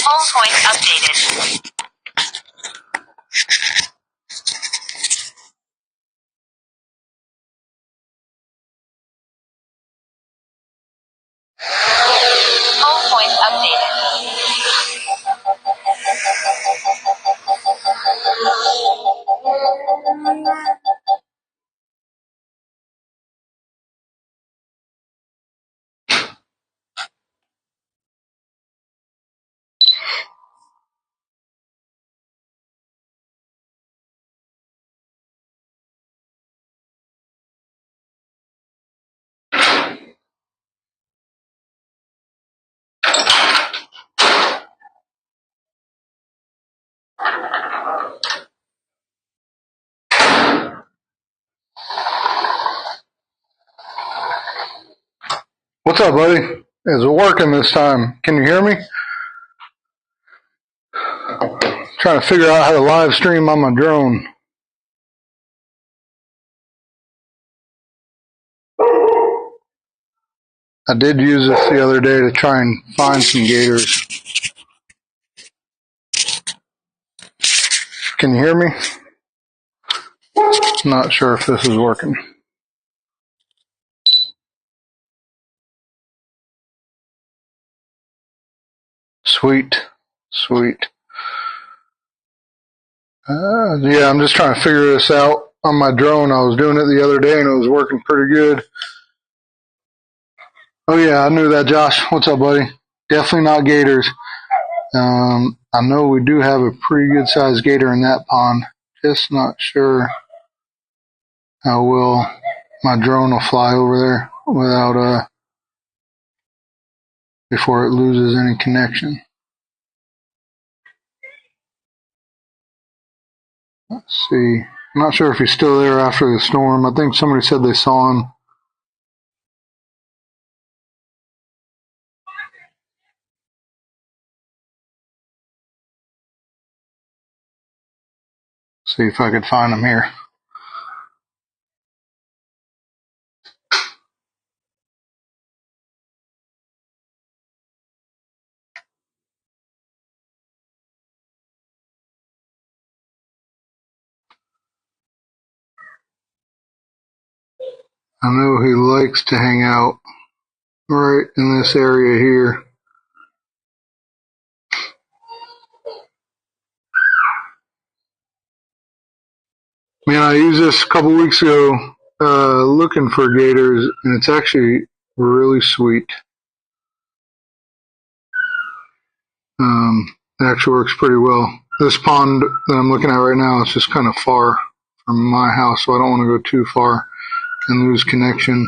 Home point updated. Home point updated. What's up, buddy? Is it working this time? Can you hear me? Trying to figure out how to live stream on my drone. I did use this the other day to try and find some gators. Can you hear me? Not sure if this is working. Sweet. Yeah, I'm just trying to figure this out on my drone. I was doing it the other day and it was working pretty good. Oh yeah, I knew that, Josh. What's up, buddy? Definitely not gators. I know we do have a pretty good sized gator in that pond. Just not sure how well my drone will fly over there without before it loses any connection. Let's see. I'm not sure if he's still there after the storm. I think somebody said they saw him. See if I could find him here. I know he likes to hang out right in this area here. Man, I used this a couple weeks ago looking for gators, and it's actually really sweet. It actually works pretty well. This pond that I'm looking at right now is just kind of far from my house, so I don't want to go too far and lose connection.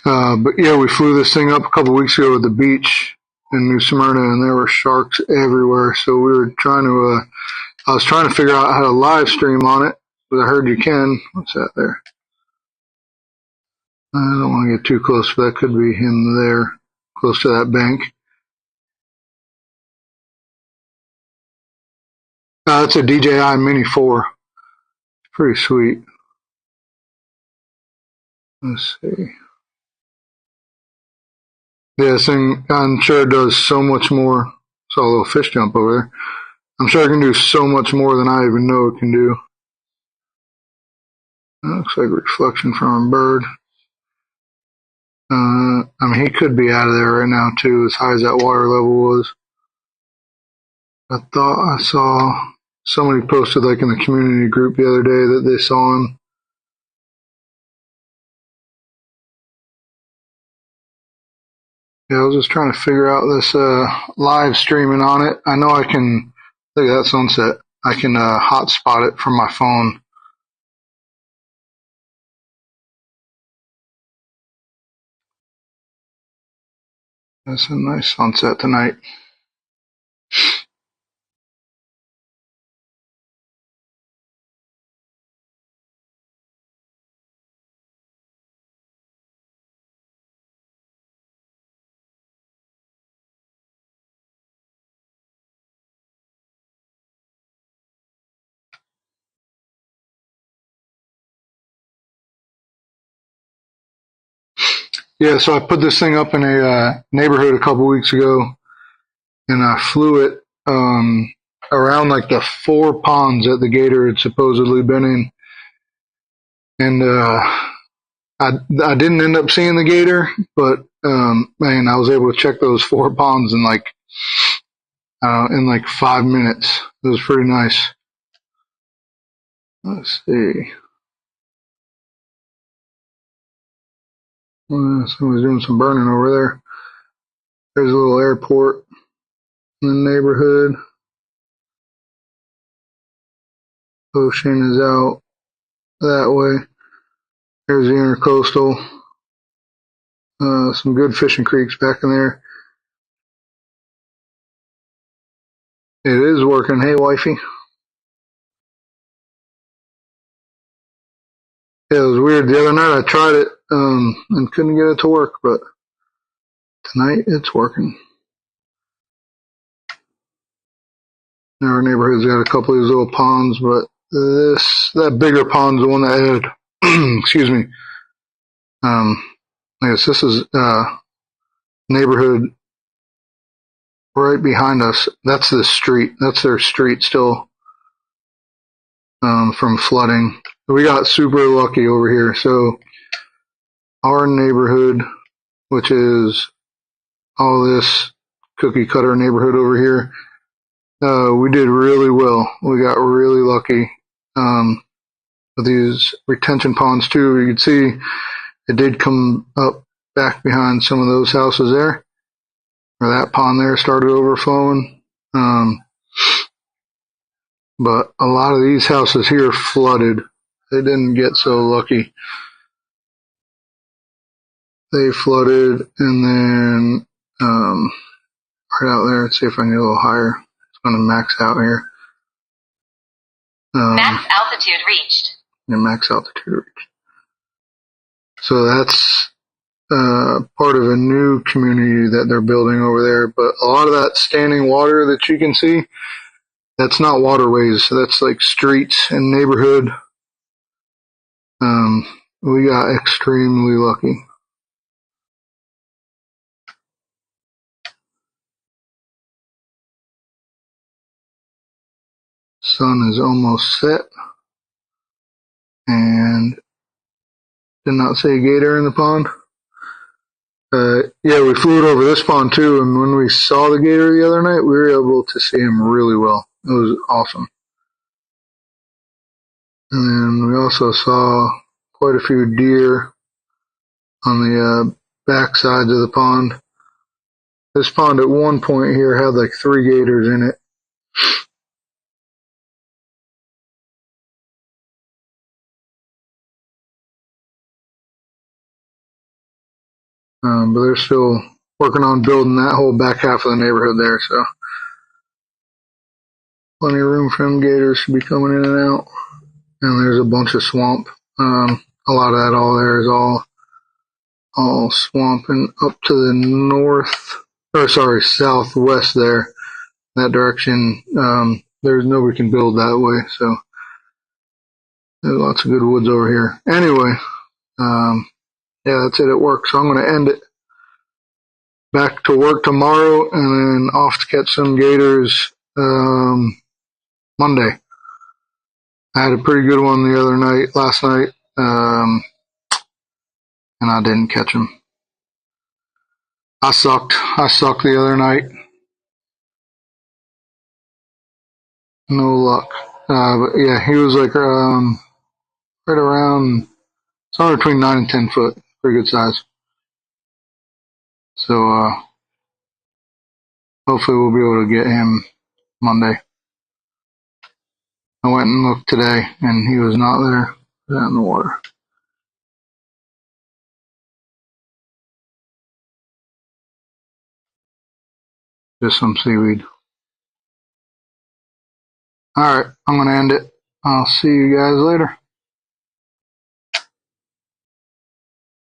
But yeah, we flew this thing up a couple weeks ago at the beach in New Smyrna, and there were sharks everywhere. So we were trying to, I was trying to figure out how to live stream on it, but I heard you can. What's that there? I don't want to get too close, but that could be him there, close to that bank. It's a DJI Mini 4. Pretty sweet. Let's see. Yeah, this thing, I'm sure it does so much more. Saw a little fish jump over there. I'm sure it can do so much more than I even know it can do. That looks like a reflection from a bird. I mean, he could be out of there right now too, as high as that water level was. I thought I saw somebody posted like in the community group the other day that they saw him. Yeah, I was just trying to figure out this live streaming on it. I know I can, look at that sunset. I can hotspot it from my phone. That's a nice sunset tonight. Yeah, so I put this thing up in a neighborhood a couple weeks ago, and I flew it around like the 4 ponds that the gator had supposedly been in, and I didn't end up seeing the gator, but man, I was able to check those 4 ponds in like 5 minutes. It was pretty nice. Let's see. Someone's doing some burning over there. There's a little airport in the neighborhood. Ocean is out that way. There's the intercoastal. Some good fishing creeks back in there. It is working. Hey, wifey. Yeah, it was weird. The other night I tried it and couldn't get it to work, but tonight it's working. Our neighborhood's got a couple of these little ponds, but that bigger pond's the one that had, excuse me. I guess this is neighborhood right behind us. That's the street. That's their street still from flooding. We got super lucky over here. So our neighborhood, which is all this cookie cutter neighborhood over here, we did really well. We got really lucky with these retention ponds too. You can see it did come up back behind some of those houses there, where that pond there started overflowing. But a lot of these houses here flooded. They didn't get so lucky. They flooded, and then right out there, let's see if I can get a little higher. It's going to max out here. Max altitude reached. Yeah, max altitude reached. So that's part of a new community that they're building over there. But a lot of that standing water that you can see, that's not waterways. That's like streets and neighborhood. We got extremely lucky. Sun is almost set. And did not say gator in the pond. Yeah, we flew it over this pond too, and when we saw the gator the other night, we were able to see him really well. It was awesome. And then we also saw quite a few deer on the back sides of the pond. This pond at one point here had like 3 gators in it. But they're still working on building that whole back half of the neighborhood there, so plenty of room for them gators to be coming in and out. And there's a bunch of swamp. A lot of that all there is all swamp, and up to the southwest there, that direction, there's nobody can build that way, so there's lots of good woods over here. Anyway, yeah, that's it at work, so I'm going to end it. Back to work tomorrow, and then off to catch some gators Monday. I had a pretty good one last night, and I didn't catch him. I sucked the other night. No luck. But yeah, he was like right around somewhere between 9 and 10 foot. Pretty good size. So hopefully we'll be able to get him Monday. I went and looked today, and he was not there. He was out in the water. Just some seaweed. Alright, I'm going to end it. I'll see you guys later.